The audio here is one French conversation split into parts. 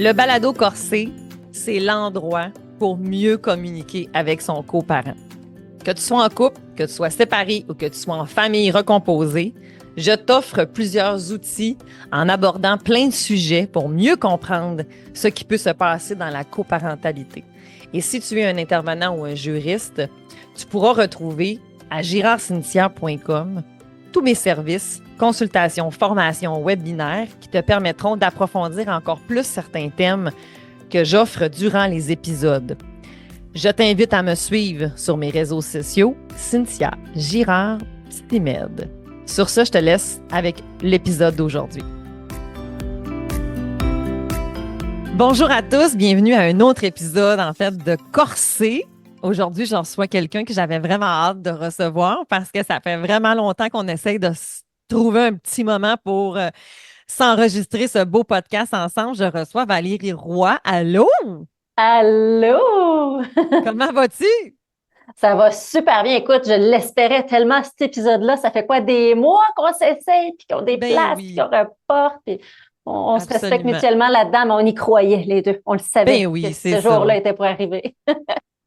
Le balado corsé, c'est l'endroit pour mieux communiquer avec son coparent. Que tu sois en couple, que tu sois séparé ou que tu sois en famille recomposée, je t'offre plusieurs outils en abordant plein de sujets pour mieux comprendre ce qui peut se passer dans la coparentalité. Et si tu es un intervenant ou un juriste, tu pourras retrouver à girardcynthia.com tous mes services, consultations, formations, webinaires qui te permettront d'approfondir encore plus certains thèmes que j'offre durant les épisodes. Je t'invite à me suivre sur mes réseaux sociaux, Cynthia Girard Psytimed. Sur ce, je te laisse avec l'épisode d'aujourd'hui. Bonjour à tous, bienvenue à un autre épisode de Corsé. Aujourd'hui, j'en reçois quelqu'un que j'avais vraiment hâte de recevoir parce que ça fait vraiment longtemps qu'on essaye de trouver un petit moment pour s'enregistrer ce beau podcast ensemble. Je reçois Valérie Roy. Allô? Allô? Comment vas-tu? Ça va super bien. Écoute, je l'espérais tellement cet épisode-là. Ça fait quoi, des mois qu'on s'essaye, puis qu'on déplace, puis Oui, qu'on reporte, puis on se respecte absolument. mutuellement là-dedans, mais on y croyait les deux. On le savait que Oui, c'est ce ça. jour-là était pour arriver.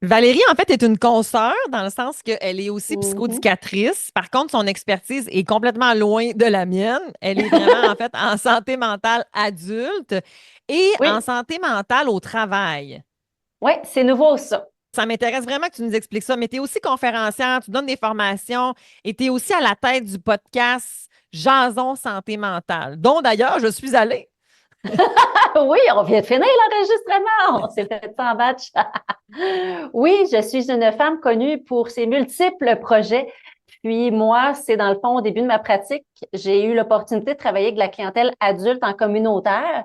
Valérie, en fait, est une consoeur dans le sens qu'elle est aussi Mhm. psychoéducatrice. Par contre, son expertise est complètement loin de la mienne. Elle est vraiment, en fait, en santé mentale adulte et en Oui, santé mentale au travail. oui, c'est nouveau ça. Ça m'intéresse vraiment que tu nous expliques ça, mais tu es aussi conférencière, tu donnes des formations et tu es aussi à la tête du podcast Jason Santé mentale, dont d'ailleurs je suis allée. Oui, on vient de finir l'enregistrement. On s'est fait ça en batch. Oui, je suis une femme connue pour ses multiples projets. Puis moi, c'est dans le fond, au début de ma pratique, j'ai eu l'opportunité de travailler avec de la clientèle adulte en communautaire.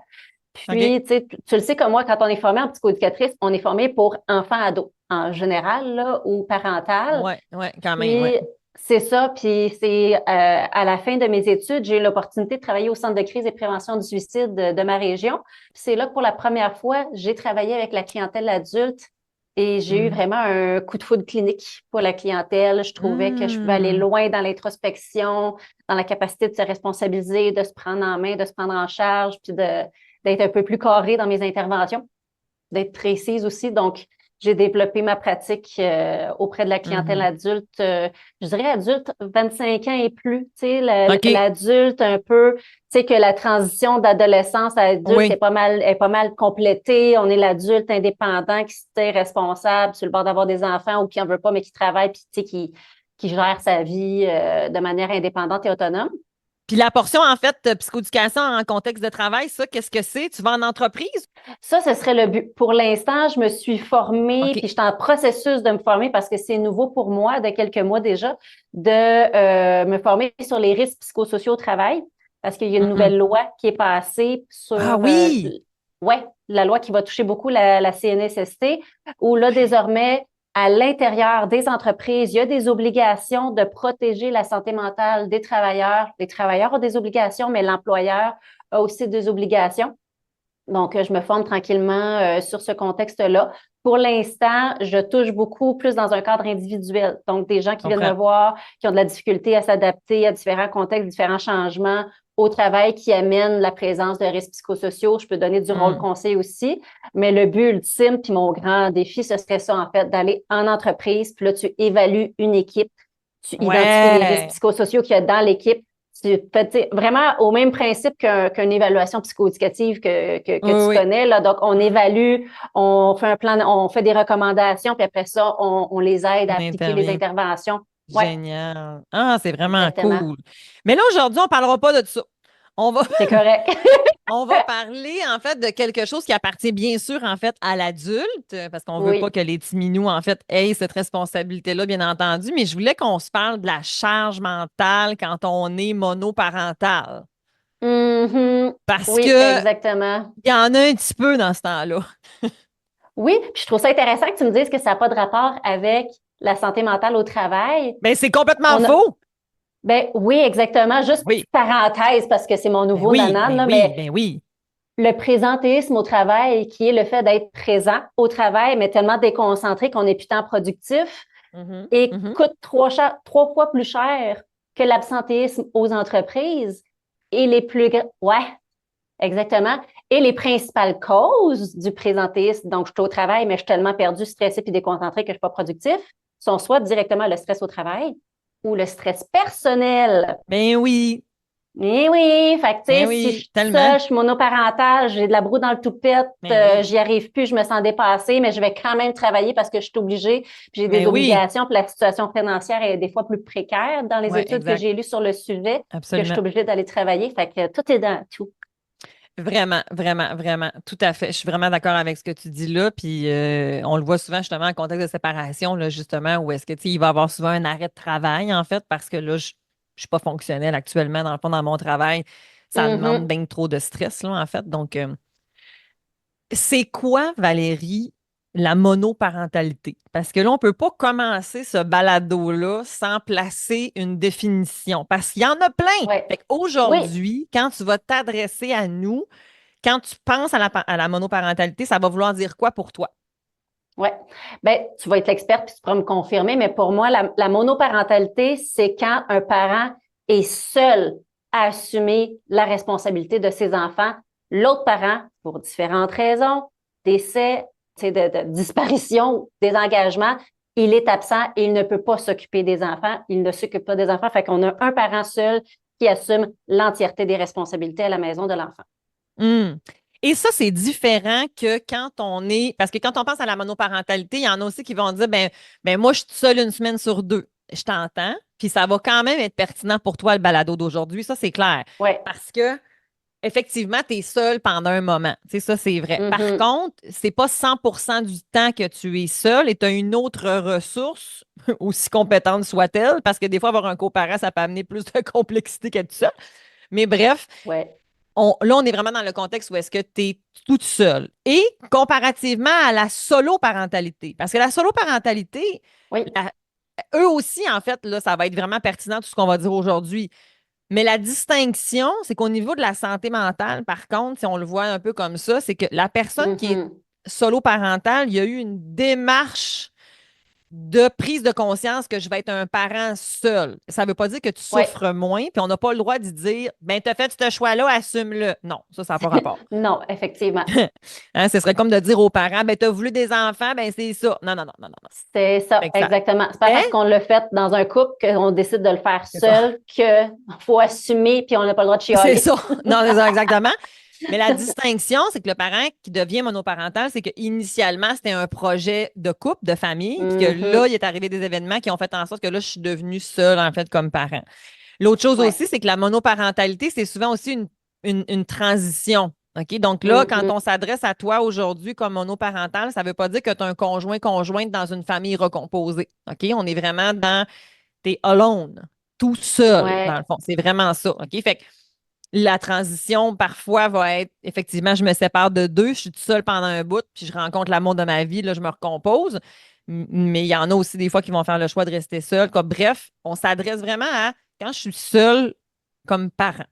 OK? Puis, tu le sais comme moi, quand on est formé en psychoéducatrice, on est formé pour enfants-ados en général là, ou parental. Ouais, ouais, quand même, ouais. Puis, c'est ça. Puis, c'est à la fin de mes études, j'ai eu l'opportunité de travailler au Centre de crise et prévention du suicide de ma région. Puis, c'est là que pour la première fois, j'ai travaillé avec la clientèle adulte et j'ai eu Mm. vraiment un coup de foudre clinique pour la clientèle. Je trouvais que je pouvais aller Mm. loin dans l'introspection, dans la capacité de se responsabiliser, de se prendre en main, de se prendre en charge, puis d'être un peu plus carré dans mes interventions, d'être précise aussi. Donc, j'ai développé ma pratique auprès de la clientèle Mhm. adulte, je dirais adulte 25 ans et plus, tu sais, OK, l'adulte un peu, tu sais, que la transition d'adolescence à adulte oui, est pas mal complétée. On est l'adulte indépendant qui se sait responsable sur le bord d'avoir des enfants ou qui en veut pas, mais qui travaille, puis tu sais, qui gère sa vie de manière indépendante et autonome. puis la portion, en fait, psychoéducation en contexte de travail, ça, qu'est-ce que c'est? Tu vas en entreprise? Ça, ce serait le but. Pour l'instant, je me suis formée, OK. puis je suis en processus de me former parce que c'est nouveau pour moi, de quelques mois déjà, de me former sur les risques psychosociaux au travail, parce qu'il y a une Mhm. nouvelle loi qui est passée sur, Ah oui! ouais, la loi qui va toucher beaucoup la CNSST, où là, désormais, à l'intérieur des entreprises, il y a des obligations de protéger la santé mentale des travailleurs. Les travailleurs ont des obligations, mais l'employeur a aussi des obligations. Donc, je me forme tranquillement sur ce contexte-là. Pour l'instant, je touche beaucoup plus dans un cadre individuel. Donc, des gens Je qui viennent me comprends. voir, qui ont de la difficulté à s'adapter à différents contextes, différents changements au travail qui amènent la présence de risques psychosociaux. Je peux donner du rôle Mm. conseil aussi. Mais le but ultime, puis mon grand défi, ce serait ça, en fait, d'aller en entreprise. Puis là, tu évalues une équipe, tu identifies les risques Ouais. psychosociaux qu'il y a dans l'équipe. Tu fais vraiment au même principe qu'une évaluation psychoéducative que Oui, tu oui. connais. Là. Donc, on évalue, on fait un plan, on fait des recommandations, puis après ça, on les aide à On appliquer les intervient. interventions. Oui, Génial. Ah, c'est vraiment exactement. cool. Mais là, aujourd'hui, on ne parlera pas de ça. On va, C'est correct. on va parler, en fait, de quelque chose qui appartient bien sûr, en fait, à l'adulte, parce qu'on ne veut pas Oui. que les petits minous, en fait, aient cette responsabilité-là, bien entendu, mais je voulais qu'on se parle de la charge mentale quand on est monoparental. Mhm. Parce Oui, que exactement. il y en a un petit peu dans ce temps-là. Oui, puis je trouve ça intéressant que tu me dises que ça n'a pas de rapport avec la santé mentale au travail. Mais c'est complètement On a, faux. ben oui, exactement. Juste Oui, petite parenthèse parce que c'est mon ben nouveau oui, nanan, ben là, oui, mais ben oui. le présentéisme au travail, qui est le fait d'être présent au travail, mais tellement déconcentré qu'on n'est plus tant productif Mhm, et mhm. coûte trois fois plus cher que l'absentéisme aux entreprises. Et les plus... Ouais, Exactement. Et les principales causes du présentéisme, donc je suis au travail, mais je suis tellement perdu, stressé puis déconcentré que je ne suis pas productif, sont soit directement le stress au travail ou le stress personnel. Ben oui, Mais oui, fait que, tu ben sais, si je oui, suis tellement. seule, je suis monoparentale, j'ai de la broue dans le toupette, Ben oui, j'y arrive plus, je me sens dépassée, mais je vais quand même travailler parce que je suis obligée, puis j'ai des ben oui. obligations, puis la situation financière est des fois plus précaire dans les Ouais, études que exact. j'ai lues sur le sujet, que je suis Absolument. obligée d'aller travailler. Fait que tout est dans tout. Vraiment, vraiment, vraiment, tout à fait. Je suis vraiment d'accord avec ce que tu dis là. Puis on le voit souvent justement en contexte de séparation, là, justement, où est-ce que tu sais, il va y avoir souvent un arrêt de travail, en fait, parce que là, je ne suis pas fonctionnelle actuellement, dans le fond, dans mon travail. Ça demande Mhm. bien trop de stress, là, en fait. Donc, c'est quoi, Valérie, la monoparentalité? Parce que là, on ne peut pas commencer ce balado-là sans placer une définition, parce qu'il y en a plein. Ouais. Fait Oui, qu'aujourd'hui, quand tu vas t'adresser à nous, quand tu penses à la monoparentalité, ça va vouloir dire quoi pour toi? ouais. Ben, tu vas être l'experte puis tu pourras me confirmer, mais pour moi, la monoparentalité, c'est quand un parent est seul à assumer la responsabilité de ses enfants. L'autre parent, pour différentes raisons, décès, de disparition, des engagements, il est absent et il ne peut pas s'occuper des enfants. Il ne s'occupe pas des enfants. Fait qu'on a un parent seul qui assume l'entièreté des responsabilités à la maison de l'enfant. Hmm. Et ça, c'est différent que quand on est. Parce que quand on pense à la monoparentalité, il y en a aussi qui vont dire ben moi, je suis seule une semaine sur deux. Je t'entends. Puis ça va quand même être pertinent pour toi, le balado d'aujourd'hui. Ça, c'est clair. Ouais. Parce que effectivement, tu es seul pendant un moment. Tu sais, ça, c'est vrai. Par Mhm. contre, c'est pas 100% du temps que tu es seul et tu as une autre ressource, aussi compétente soit-elle, parce que des fois, avoir un coparent, ça peut amener plus de complexité qu'être seul. Mais bref, Ouais. là, on est vraiment dans le contexte où est-ce que tu es toute seule. Et comparativement à la solo-parentalité, parce que la solo-parentalité, Oui. la- eux aussi, en fait, là, ça va être vraiment pertinent tout ce qu'on va dire aujourd'hui. Mais la distinction, c'est qu'au niveau de la santé mentale, par contre, si on le voit un peu comme ça, c'est que la personne qui est Mhm. solo-parentale, il y a eu une démarche de prise de conscience que je vais être un parent seul. Ça ne veut pas dire que tu Ouais. souffres moins, puis on n'a pas le droit de dire, ben, tu as fait ce choix-là, assume-le. Non, ça n'a pas rapport. Non, effectivement. Hein, ce serait comme de dire aux parents, ben, tu as voulu des enfants, ben, c'est ça. Non, non, non, non, non, non. C'est ça, Fait que ça. exactement. C'est pas Mais, parce qu'on l'a fait dans un couple qu'on décide de le faire c'est ça. seul qu'il faut assumer puis on n'a pas le droit de C'est chialer. ça. Non, c'est ça, exactement. Mais la distinction, c'est que le parent qui devient monoparental, c'est qu'initialement, c'était un projet de couple, de famille, puis que là, Mhm. il est arrivé des événements qui ont fait en sorte que là, je suis devenue seule, en fait, comme parent. L'autre chose Ouais. aussi, c'est que la monoparentalité, c'est souvent aussi une transition. OK? Donc là, quand Mhm. on s'adresse à toi aujourd'hui comme monoparental, ça ne veut pas dire que tu as un conjointe dans une famille recomposée. OK? On est vraiment dans, t'es alone, tout seul, dans le Ouais. fond. C'est vraiment ça. OK? Fait que la transition, parfois, va être effectivement, je me sépare de deux, je suis toute seule pendant un bout, puis je rencontre l'amour de ma vie, là, je me recompose. Mais il y en a aussi des fois qui vont faire le choix de rester seul. Bref, on s'adresse vraiment à quand je suis seule comme parent.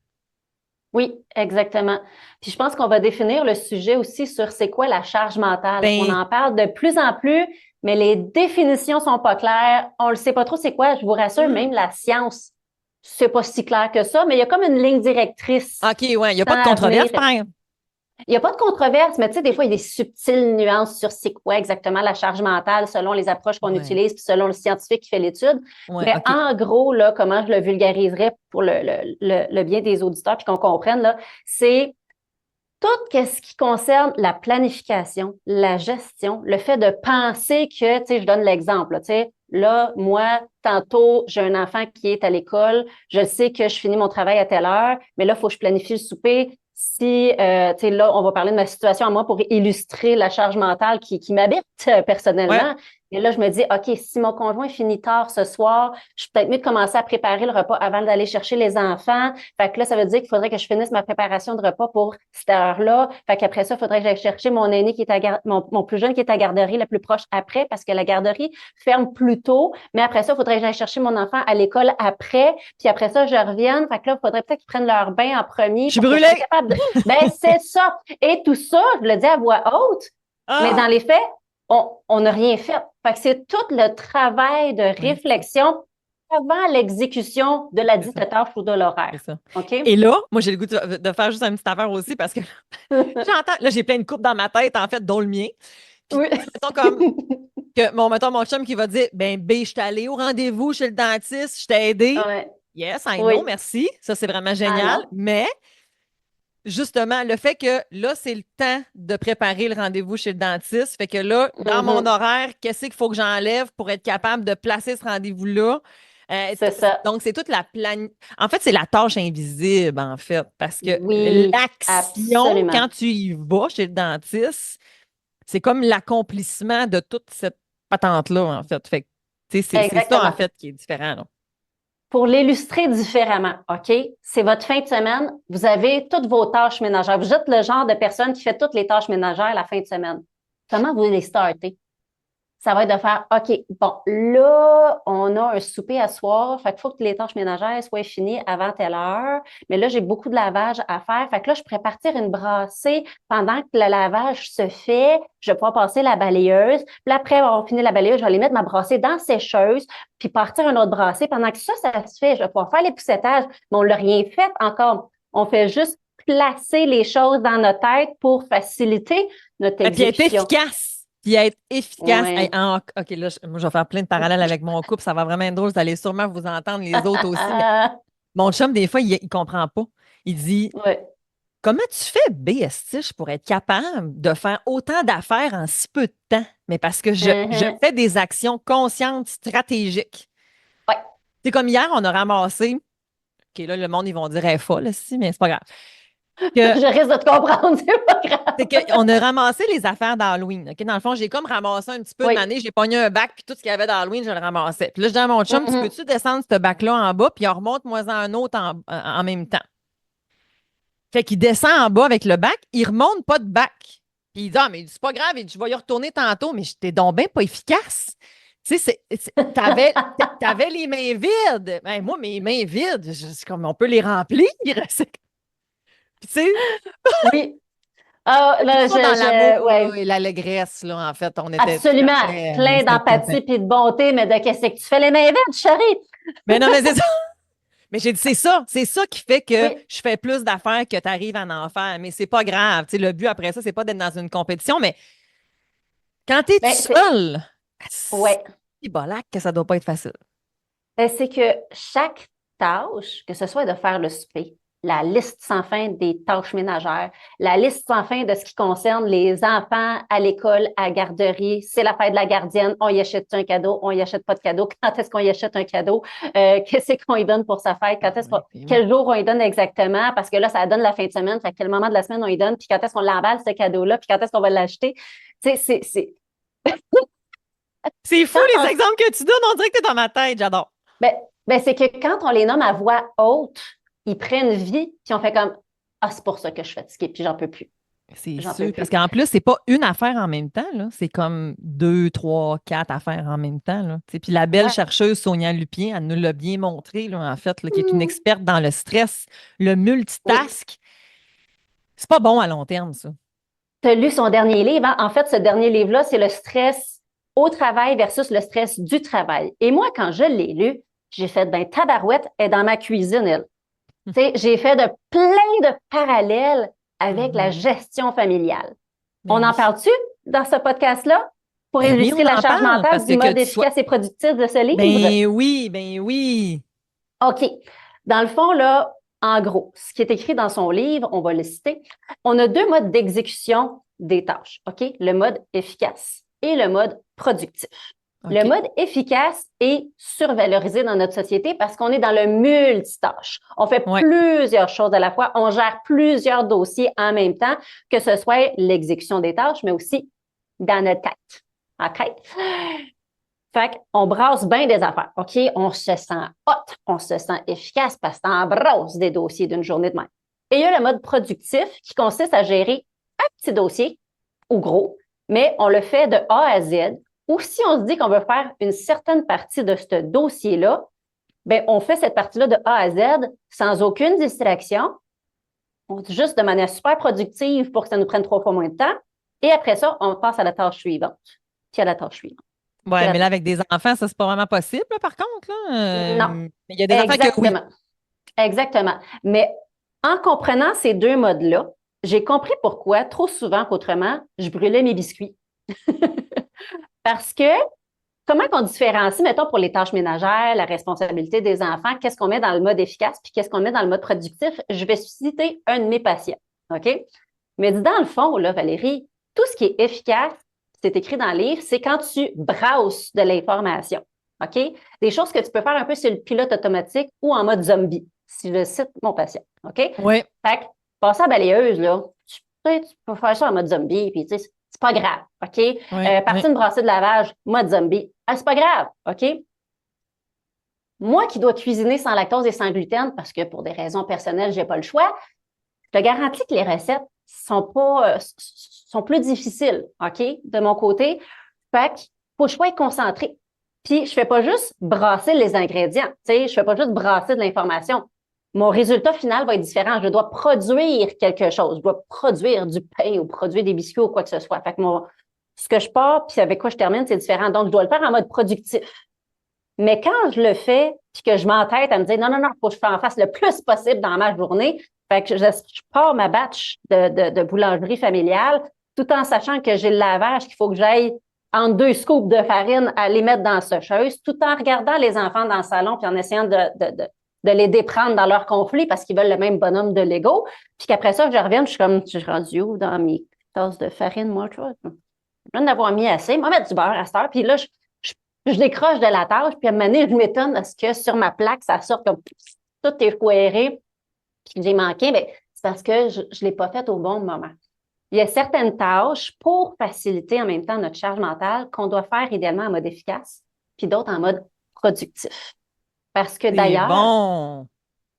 Oui, exactement. Puis je pense qu'on va définir le sujet aussi sur c'est quoi la charge mentale. On Ben, en parle de plus en plus, mais les définitions sont pas claires. On le sait pas trop c'est quoi. Je vous rassure, hmm, même la science, c'est pas si clair que ça, mais il y a comme une ligne directrice OK, ouais, il n'y a dans pas de l'avenir. controverse, par exemple. Il n'y a pas de controverse, mais tu sais, des fois, il y a des subtiles nuances sur c'est quoi exactement la charge mentale selon les approches qu'on Ouais, utilise, puis selon le scientifique qui fait l'étude. ouais, Mais OK. en gros, là, comment je le vulgariserais pour le bien des auditeurs, puis qu'on comprenne, là, c'est tout ce qui concerne la planification, la gestion, le fait de penser que, tu sais, je donne l'exemple, tu sais, là, moi, tantôt, j'ai un enfant qui est à l'école, je sais que je finis mon travail à telle heure, mais là, il faut que je planifie le souper. Si, tu sais, là, on va parler de ma situation à moi pour illustrer la charge mentale qui m'habite Ouais, personnellement. Et là, je me dis, OK, si mon conjoint finit tard ce soir, je suis peut-être mieux de commencer à préparer le repas avant d'aller chercher les enfants. Fait que là, ça veut dire qu'il faudrait que je finisse ma préparation de repas pour cette heure-là. Fait qu'après ça, il faudrait que j'aille chercher mon aîné qui est mon plus jeune qui est à garderie la plus proche après parce que la garderie ferme plus tôt. Mais après ça, il faudrait que j'aille chercher mon enfant à l'école après. Puis après ça, je revienne. Fait que là, il faudrait peut-être qu'ils prennent leur bain en je premier suis pour que je sois brûlée. capable de... Ben, c'est ça. Et tout ça, je le dis à voix haute, mais dans Ah! les faits, on n'a rien fait. Fait que c'est tout le travail de Ouais. réflexion avant l'exécution de la C'est dite ça. tâche ou de l'horaire. C'est ça. OK? Et là, moi, j'ai le goût de faire juste une petite affaire aussi parce que j'entends, là, j'ai plein de coupes dans ma tête, en fait, dont le mien. Puis, Oui. mettons comme que mettons, mon chum qui va dire, ben, B, je suis allé au rendez-vous chez le dentiste, je t'ai aidé. Ouais. Yes, I know, Oui. merci. Ça, c'est vraiment Ah génial. non. Mais justement, le fait que là, c'est le temps de préparer le rendez-vous chez le dentiste. Fait que là, dans mon Mhm. horaire, qu'est-ce qu'il faut que j'enlève pour être capable de placer ce rendez-vous-là? C'est ça. Donc, c'est toute la plan. En fait, c'est la tâche invisible, en fait, parce que Oui, l'action, absolument. quand tu y vas chez le dentiste, c'est comme l'accomplissement de toute cette patente-là, en fait. Fait que, tu sais, c'est ça, en Exactement. fait, qui est différent, là. Pour l'illustrer différemment, OK? C'est votre fin de semaine, vous avez toutes vos tâches ménagères. Vous êtes le genre de personne qui fait toutes les tâches ménagères la fin de semaine. Comment vous les startez? Ça va être de faire, OK, bon, là, on a un souper à soir, fait qu'il faut que les tâches ménagères soient finies avant telle heure. Mais là, j'ai beaucoup de lavage à faire. Fait que là, je pourrais partir une brassée pendant que le lavage se fait. Je vais pouvoir passer la balayeuse. Puis après avoir fini la balayeuse, je vais aller mettre ma brassée dans la sécheuse, puis partir une autre brassée. Pendant que ça se fait, je vais pouvoir faire l'époussetage. Mais on l'a rien fait encore. On fait juste placer les choses dans notre tête pour faciliter notre Et puis être exécution. efficace. Puis être efficace. Hey, Ouais. OK, là, moi, je vais faire plein de parallèles avec mon couple. Ça va vraiment être drôle. Vous allez sûrement vous entendre, les autres aussi. Mais mon chum, des fois, il comprend pas. Il dit, Ouais. comment tu fais, BSTich, pour être capable de faire autant d'affaires en si peu de temps? Mais parce que je Mhm. fais des actions conscientes, stratégiques. Ouais. C'est comme hier, on a ramassé. OK, là, le monde, ils vont dire, elle est folle, si, mais c'est pas grave. Que Je risque de te comprendre, c'est pas grave. C'est qu'on a ramassé les affaires d'Halloween. OK? Dans le fond, j'ai comme ramassé un petit peu une Oui. année, j'ai pogné un bac, puis tout ce qu'il y avait d'Halloween, je le ramassais. Puis là, je dis à mon chum, tu Mhm. peux-tu descendre ce bac-là en bas, puis remonte-moi un autre en même temps. Fait qu'il descend en bas avec le bac, il remonte pas de bac. Puis il dit, ah, mais c'est pas grave, je vais y retourner tantôt, mais j'étais donc bien pas efficace. Tu sais, t'avais les mains vides. Ben, moi, mes mains vides, c'est comme on peut les remplir. Puis, tu sais, Oui. Ah, tout là, ça dans l'amour là, ouais. et l'allégresse, là, en fait. On était tout à Absolument. fait. Plein C'était le d'empathie pimpin. puis de bonté, mais de qu'est-ce que tu fais les mains vides, chérie? Mais non, mais c'est ça. Mais j'ai dit, c'est ça. C'est ça qui fait que Oui. je fais plus d'affaires que tu arrives à en faire. Mais c'est pas grave. Tu sais, le but après ça, c'est pas d'être dans une compétition. Mais quand tu es tout Ben, seul, ouais. c'est bolac que ça doit pas être facile. Ben, c'est que chaque tâche, que ce soit de faire le souper, la liste sans fin des tâches ménagères, la liste sans fin de ce qui concerne les enfants à l'école, à la garderie, c'est la fête de la gardienne, on y achète un cadeau, on y achète pas de cadeau, quand est-ce qu'on y achète un cadeau, qu'est-ce qu'on y donne pour sa fête, quand est-ce Oui, puis oui. quel jour on y donne exactement, parce que là, ça donne la fin de semaine, fait quel moment de la semaine on y donne, puis quand est-ce qu'on l'emballe, ce cadeau-là, puis quand est-ce qu'on va l'acheter. Tu sais, C'est fou quand les on exemples que tu donnes. On dirait que tu es dans ma tête. J'adore. Ben, c'est que quand on les nomme à voix haute, ils prennent vie, puis on fait comme ah, c'est pour ça que je suis fatiguée, puis j'en peux plus. C'est J'en peux sûr. Parce plus. qu'en plus, c'est pas une affaire en même temps, là. C'est comme deux, trois, quatre affaires en même temps, là. Tu sais, puis la belle Ouais. chercheuse Sonia Lupien, elle nous l'a bien montré, là, en fait, là, qui est une Mm. experte dans le stress, le Oui. multitask. C'est pas bon à long terme, ça. Tu as lu son dernier livre, hein? En fait, ce dernier livre-là, c'est le stress au travail versus le stress du travail. Et moi, quand je l'ai lu, j'ai fait, ben, tabarouette est dans ma cuisine, elle. Tu sais, j'ai fait de plein de parallèles avec la Mhm. gestion familiale. Mais On en oui. parle-tu dans ce podcast-là pour Ben oui, illustrer on la en charge parle mentale parce du que mode tu sois. efficace et productif de ce livre? Ben oui, ben oui. OK. Dans le fond, là, en gros, ce qui est écrit dans son livre, on va le citer, on a deux modes d'exécution des tâches, OK? Le mode efficace et le mode productif. Le OK. mode efficace est survalorisé dans notre société parce qu'on est dans le multitâche. On fait Ouais. plusieurs choses à la fois, on gère plusieurs dossiers en même temps, que ce soit l'exécution des tâches, mais aussi dans notre tête. OK? Fait qu'on brasse bien des affaires. OK? On se sent hot, on se sent efficace parce qu'on brasse des dossiers d'une journée de même. Et il y a le mode productif qui consiste à gérer un petit dossier ou gros, mais on le fait de A à Z. Ou si on se dit qu'on veut faire une certaine partie de ce dossier-là, ben on fait cette partie-là de A à Z sans aucune distraction, juste de manière super productive pour que ça nous prenne 3 fois moins de temps. Et après ça, on passe à la tâche suivante, puis à la tâche suivante. Ouais, mais là, avec des enfants, ça, c'est pas vraiment possible, là, par contre, là. Non, Il y a des enfants que oui. exactement. Exactement. Mais en comprenant ces deux modes-là, j'ai compris pourquoi, trop souvent qu'autrement, je brûlais mes biscuits. Parce que comment qu'on différencie, mettons, pour les tâches ménagères, la responsabilité des enfants, qu'est-ce qu'on met dans le mode efficace, puis qu'est-ce qu'on met dans le mode productif? Je vais citer un de mes patients. OK? Mais dans le fond, là, Valérie, tout ce qui est efficace, c'est écrit dans le livre, c'est quand tu brasses de l'information. OK? Des choses que tu peux faire un peu sur le pilote automatique ou en mode zombie, si je cite mon patient. OK? Oui. Fait que, passer à la balayeuse, là, tu peux faire ça en mode zombie, puis tu sais, c'est pas grave. OK? Oui. Oui. Partie de brasser de lavage, mode zombie. Ah, c'est pas grave. OK? Moi qui dois cuisiner sans lactose et sans gluten, parce que pour des raisons personnelles, j'ai pas le choix, je te garantis que les recettes sont plus difficiles, OK, de mon côté. Fait qu'il faut que je sois concentré. Puis, je fais pas juste brasser les ingrédients, tu sais, je fais pas juste brasser de l'information. Mon résultat final va être différent. Je dois produire quelque chose. Je dois produire du pain ou produire des biscuits ou quoi que ce soit. Fait que ce que je pars, puis avec quoi je termine, c'est différent. Donc, je dois le faire en mode productif. Mais quand je le fais, puis que je m'entête à me dire non, non, non, il faut que je en fasse le plus possible dans ma journée, fait que je pars ma batch de boulangerie familiale tout en sachant que j'ai le lavage qu'il faut que j'aille en 2 scoops de farine à les mettre dans la sécheuse, tout en regardant les enfants dans le salon puis en essayant de les déprendre dans leur conflit parce qu'ils veulent le même bonhomme de Lego. Puis qu'après ça, je revienne, je suis comme, je suis rendue où dans mes tasses de farine, moi, tu vois? Je viens d'avoir mis assez, je vais mettre du beurre à cette heure, puis là, je décroche de la tâche, puis à un moment donné, je m'étonne à ce que sur ma plaque, ça sort comme tout est foiré, puis j'ai manqué, mais c'est parce que je ne l'ai pas fait au bon moment. Il y a certaines tâches pour faciliter en même temps notre charge mentale qu'on doit faire idéalement en mode efficace, puis d'autres en mode productif. Parce que C'est d'ailleurs, bon.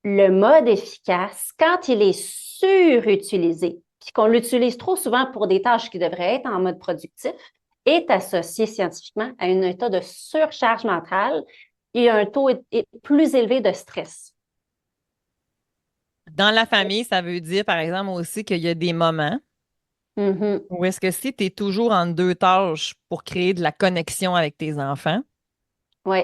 le mode efficace, quand il est surutilisé, puis qu'on l'utilise trop souvent pour des tâches qui devraient être en mode productif, est associé scientifiquement à un état de surcharge mentale et un taux plus élevé de stress. Dans la famille, ça veut dire, par exemple, aussi qu'il y a des moments Mhm. où est-ce que si tu es toujours en deux tâches pour créer de la connexion avec tes enfants, Oui,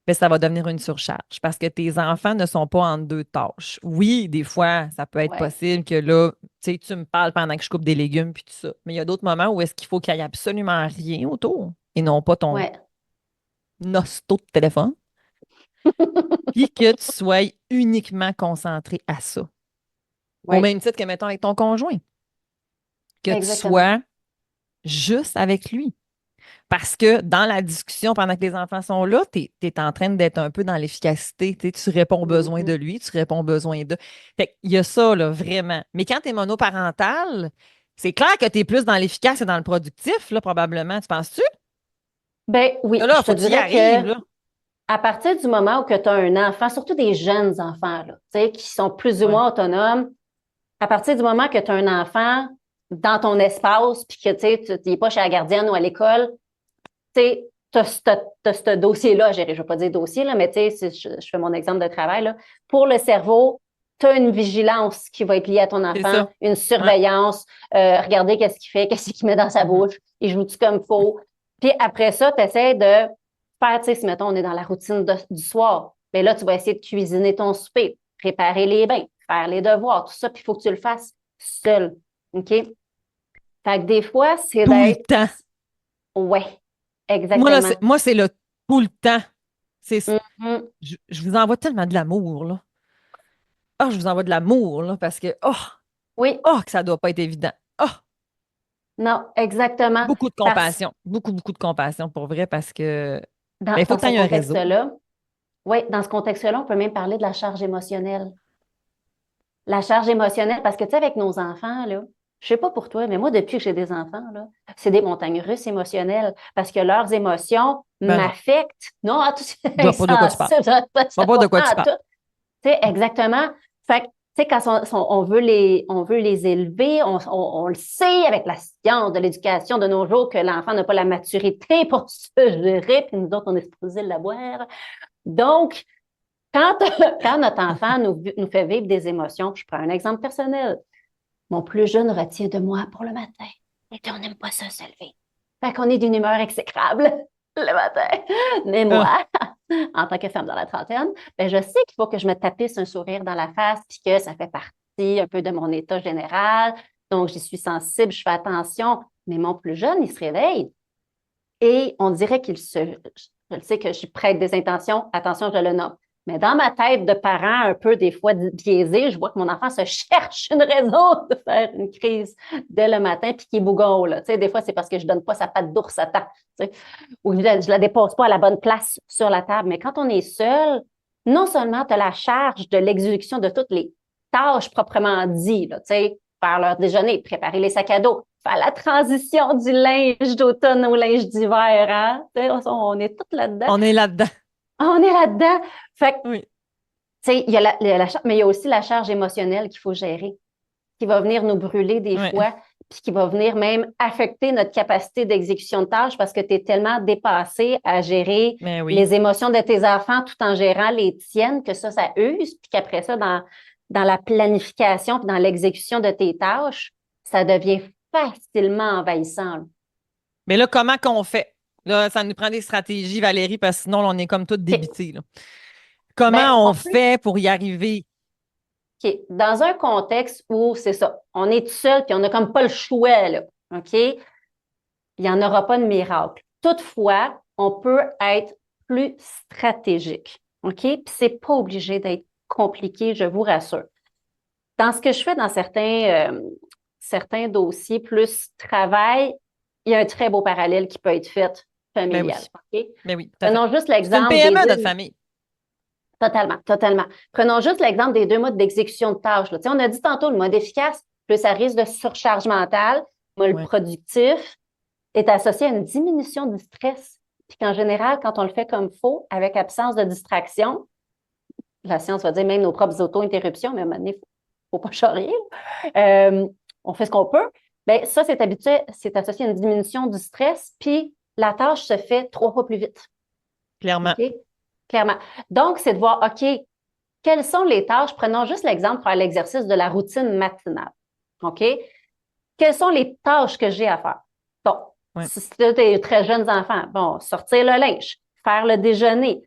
ben, ça va devenir une surcharge parce que tes enfants ne sont pas en deux tâches. Oui, des fois, ça peut être oui, possible que là, tu sais, tu me parles pendant que je coupe des légumes puis tout ça. Mais il y a d'autres moments où est-ce qu'il faut qu'il y ait absolument rien autour et non pas ton oui. nosto de téléphone, puis que tu sois uniquement concentré à ça. Au Oui, même titre que, mettons, avec ton conjoint, que tu exactement. sois juste avec lui. Parce que dans la discussion, pendant que les enfants sont là, tu es, en train d'être un peu dans l'efficacité. Tu réponds aux besoins de Mhm. lui, tu réponds aux besoins de. Fait qu'il y a ça, là, vraiment. Mais quand tu es monoparental, c'est clair que tu es plus dans l'efficace et dans le productif, là, probablement. Tu penses-tu? Ben oui, Là, je te faut que tu y dirais arrives, que là. à partir du moment où tu as un enfant, surtout des jeunes enfants, là, tu sais, qui sont plus ou Ouais. moins autonomes, à partir du moment que tu as un enfant dans ton espace, puis que tu n'es pas chez la gardienne ou à l'école, tu as ce dossier-là à gérer. Je ne veux pas dire dossier, là, mais si je fais mon exemple de travail, là, pour le cerveau, tu as une vigilance qui va être liée à ton C'est enfant, ça. une Ouais. surveillance, regarder qu'est-ce qu'il fait, qu'est-ce qu'il met dans sa Mhm. bouche, il joue-tu comme il faut. Puis après ça, tu essaies de faire, tu sais, si mettons, on est dans la routine du soir, bien là, tu vas essayer de cuisiner ton souper, préparer les bains, faire les devoirs, tout ça, puis il faut que tu le fasses seul. OK? Fait que des fois, c'est Tout le d'être. temps. Ouais, Moi, là, exactement. c'est le tout le temps. Mhm. Je vous envoie tellement de l'amour, là. Ah, je vous envoie de l'amour, là, parce que, oh, Oui, oh, que ça doit pas être évident. Oh, non, exactement. beaucoup de Parce compassion. Beaucoup, beaucoup de compassion pour vrai parce que ben, dans, il faut dans que tu ce aies un réseau. contexte-là, oui, dans ce contexte-là, on peut même parler de la charge émotionnelle. La charge émotionnelle, parce que tu sais, avec nos enfants, là, je sais pas pour toi, mais moi, depuis que j'ai des enfants, là, c'est des montagnes russes émotionnelles parce que leurs émotions Ben non, m'affectent. Non, à tout, je vois pas de quoi tu parles. insensible, Je vois pas de pas quoi tu à parles. tout. Tu sais, exactement. Fait que, tu sais, quand on veut les élever, on le sait avec la science de l'éducation de nos jours que l'enfant n'a pas la maturité pour se gérer, puis nous autres, on est supposé l'avoir. Donc, quand, quand notre enfant nous fait vivre des émotions, je prends un exemple personnel. Mon plus jeune retient de moi pour le matin. Et puis, on n'aime pas ça se lever. Fait qu'on est d'une humeur exécrable. le matin. Mais moi, en tant que femme dans la trentaine, ben, je sais qu'il faut que je me tapisse un sourire dans la face puis que ça fait partie un peu de mon état général. Donc, j'y suis sensible, je fais attention. Mais mon plus jeune, il se réveille et on dirait je le sais que je suis prête des intentions, attention, je le nomme. Mais dans ma tête de parent un peu des fois biaisée, je vois que mon enfant se cherche une raison de faire une crise dès le matin puis qui est bougon, là. Tu sais, des fois, c'est parce que je donne pas sa patte d'ours à temps, tu sais, ou je la dépose pas à la bonne place sur la table. Mais quand on est seul, non seulement tu as la charge de l'exécution de toutes les tâches proprement dites, là, tu sais, faire leur déjeuner, préparer les sacs à dos, faire la transition du linge d'automne au linge d'hiver, hein? Tu sais, on est tous là-dedans. On est là-dedans. On est là-dedans. Fait que, Oui. tu sais, mais il y a aussi la charge émotionnelle qu'il faut gérer, qui va venir nous brûler des Oui. fois, puis qui va venir même affecter notre capacité d'exécution de tâches parce que tu es tellement dépassé à gérer Mais oui. les émotions de tes enfants tout en gérant les tiennes, que ça use, puis qu'après ça, dans la planification puis dans l'exécution de tes tâches, ça devient facilement envahissant, là. Mais là, comment qu'on fait? Là, ça nous prend des stratégies, Valérie, parce que sinon, là, on est comme toutes débités, là. Ben, Comment on on peut fait pour y arriver? OK. Dans un contexte où c'est ça, on est tout seul puis on n'a comme pas le choix, là, OK? Il n'y en aura pas de miracle. Toutefois, on peut être plus stratégique, OK? Puis c'est pas obligé d'être compliqué, je vous rassure. Dans ce que je fais dans certains dossiers plus travail, il y a un très beau parallèle qui peut être fait Ben oui. familial, OK? Ben oui, tout à fait. Prenons juste C'est une l'exemple PME, notre famille. Totalement, totalement. Prenons juste l'exemple des deux modes d'exécution de tâches, là. Tu sais, on a dit tantôt le mode efficace, plus ça risque de surcharge mentale. Le Ouais. productif est associé à une diminution du stress. Puis qu'en général, quand on le fait comme il faut, avec absence de distraction, la science va dire même nos propres auto-interruptions, mais à un moment donné, il ne faut pas charrier. On fait ce qu'on peut. Bien, ça, c'est associé à une diminution du stress, puis la tâche se fait 3 fois plus vite. Clairement. OK? Clairement. Donc, c'est de voir, OK, quelles sont les tâches? Prenons juste l'exemple pour l'exercice de la routine matinale. OK? Quelles sont les tâches que j'ai à faire? Bon, Ouais. si tu as des très jeunes enfants, bon, sortir le linge, faire le déjeuner,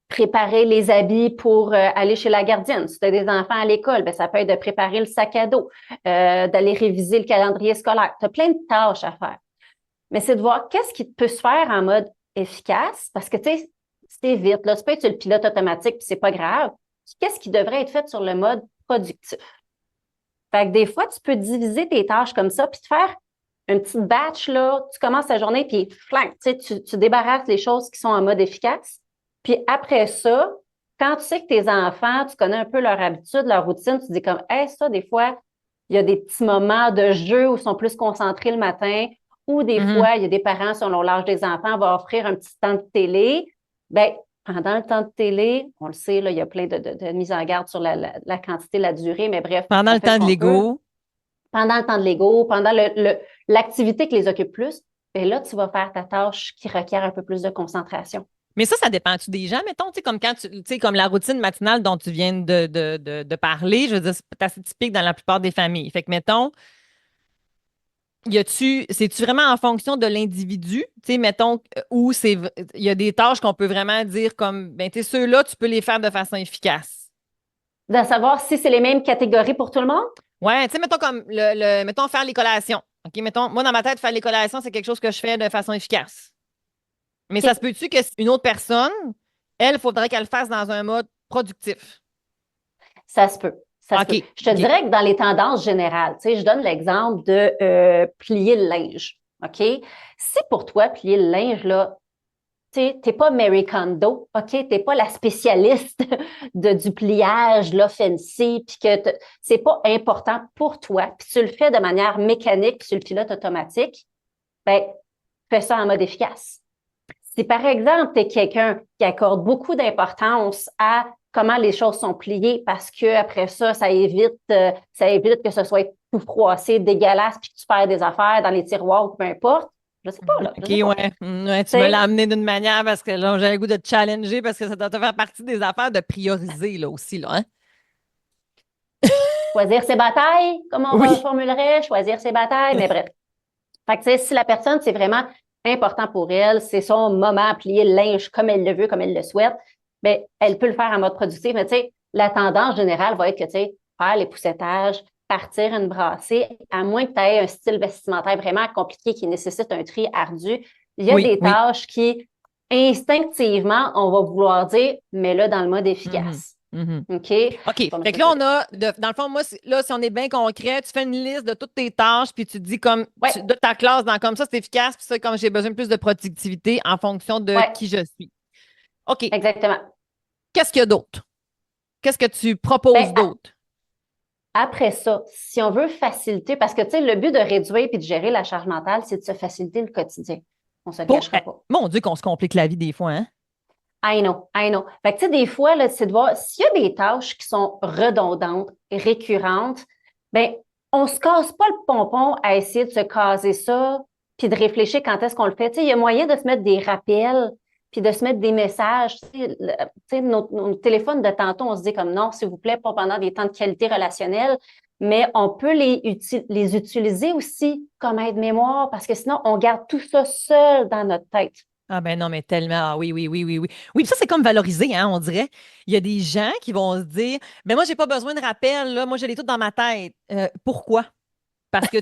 préparer les habits pour aller chez la gardienne. Si tu as des enfants à l'école, ben, ça peut être de préparer le sac à dos, d'aller réviser le calendrier scolaire. Tu as plein de tâches à faire. Mais c'est de voir qu'est-ce qui peut se faire en mode efficace, parce que, tu sais, c'est vite, là, tu peux être sur le pilote automatique, puis c'est pas grave. Qu'est-ce qui devrait être fait sur le mode productif? Fait que des fois, tu peux diviser tes tâches comme ça, puis te faire un petit batch, là, tu commences ta journée, puis flang, tu débarrasses les choses qui sont en mode efficace. Puis après ça, quand tu sais que tes enfants, tu connais un peu leur habitude, leur routine, tu te dis comme, hey, ça, des fois, il y a des petits moments de jeu où ils sont plus concentrés le matin, ou des fois, il y a des parents, selon l'âge des enfants, vont offrir un petit temps de télé. Bien, pendant le temps de télé, on le sait, là, il y a plein de mises en garde sur la quantité, la durée, mais bref. Pendant on le fait ce temps de qu'on Lego. peut. Pendant le temps de Lego, pendant l'activité qui les occupe plus, bien là, tu vas faire ta tâche qui requiert un peu plus de concentration. Mais ça dépend-tu des gens, mettons, tu sais, comme quand tu sais, comme la routine matinale dont tu viens de parler, je veux dire, c'est assez typique dans la plupart des familles. Fait que, mettons, c'est-tu vraiment en fonction de l'individu, tu sais, mettons, ou il y a des tâches qu'on peut vraiment dire comme, ben, tu sais, ceux-là, tu peux les faire de façon efficace. De savoir si c'est les mêmes catégories pour tout le monde? Ouais, tu sais, mettons comme, mettons, faire les collations. OK, mettons, moi, dans ma tête, faire les collations, c'est quelque chose que je fais de façon efficace. Mais ça OK. se peut-tu que une autre personne, elle, faudrait qu'elle le fasse dans un mode productif? Ça se peut. Ça se peut. OK, Je te OK. dirais que dans les tendances générales, tu sais, je donne l'exemple de plier le linge. OK? Si pour toi, plier le linge, là, tu sais, t'es pas Mary Kondo, OK? T'es pas la spécialiste du pliage, là, fancy, puis que c'est pas important pour toi, puis tu le fais de manière mécanique, puis sur le pilote automatique, ben, fais ça en mode efficace. Si, par exemple, tu es quelqu'un qui accorde beaucoup d'importance à comment les choses sont pliées parce que après ça, ça évite que ce soit tout froissé, dégueulasse, puis que tu perds des affaires dans les tiroirs ou peu importe. Je sais pas, là. OK, Je sais pas. ouais. Ouais, tu me l'as Tu amené d'une manière parce que là, j'ai le goût de te challenger parce que ça doit te faire partie des affaires de prioriser, là aussi, là, hein? choisir ses batailles, comme on Oui. reformulerait, choisir ses batailles, mais bref. Fait que, tu sais, si la personne, c'est vraiment important pour elle, c'est son moment à plier le linge comme elle le veut, comme elle le souhaite, bien, elle peut le faire en mode productif. Mais tu sais, la tendance générale va être que, tu sais, faire les poussettages, partir une brassée, à moins que tu aies un style vestimentaire vraiment compliqué qui nécessite un tri ardu, il y a Oui, des oui. tâches qui, instinctivement, on va vouloir dire, mais là, dans le mode Mhm, efficace. mhm. OK? OK. Bon, mais Fait ça, que là, on a, dans le fond, moi, là, si on est bien concret, tu fais une liste de toutes tes tâches, puis tu te dis comme, ouais, de ta classe, dans comme ça, c'est efficace, puis ça, comme j'ai besoin de plus de productivité en fonction de ouais, qui je suis. OK. exactement. Qu'est-ce qu'il y a d'autre? Qu'est-ce que tu Ben, proposes d'autre? après ça, si on veut faciliter, parce que tu sais, le but de réduire et de gérer la charge mentale, c'est de se faciliter le quotidien. On se le cachera pas. Mon Dieu, qu'on se complique la vie des fois, hein? I know, I know. Fait que tu sais, des fois, là, c'est de voir s'il y a des tâches qui sont redondantes, récurrentes, ben, on se casse pas le pompon à essayer de se caser ça, puis de réfléchir quand est-ce qu'on le fait. Tu sais, il y a moyen de se mettre des rappels, puis de se mettre des messages. Tu sais, nos téléphones de tantôt, on se dit comme non, s'il vous plaît, pas pendant des temps de qualité relationnelle, mais on peut les utiliser aussi comme aide-mémoire parce que sinon, on garde tout ça seul dans notre tête. Ah ben non, mais tellement. Ah oui, oui, oui, oui, oui. Oui, puis ça, c'est comme valorisé, hein, on dirait. Il y a des gens qui vont se dire, ben moi, j'ai pas besoin de rappel, là, moi, je l'ai tout dans ma tête. Pourquoi? Parce que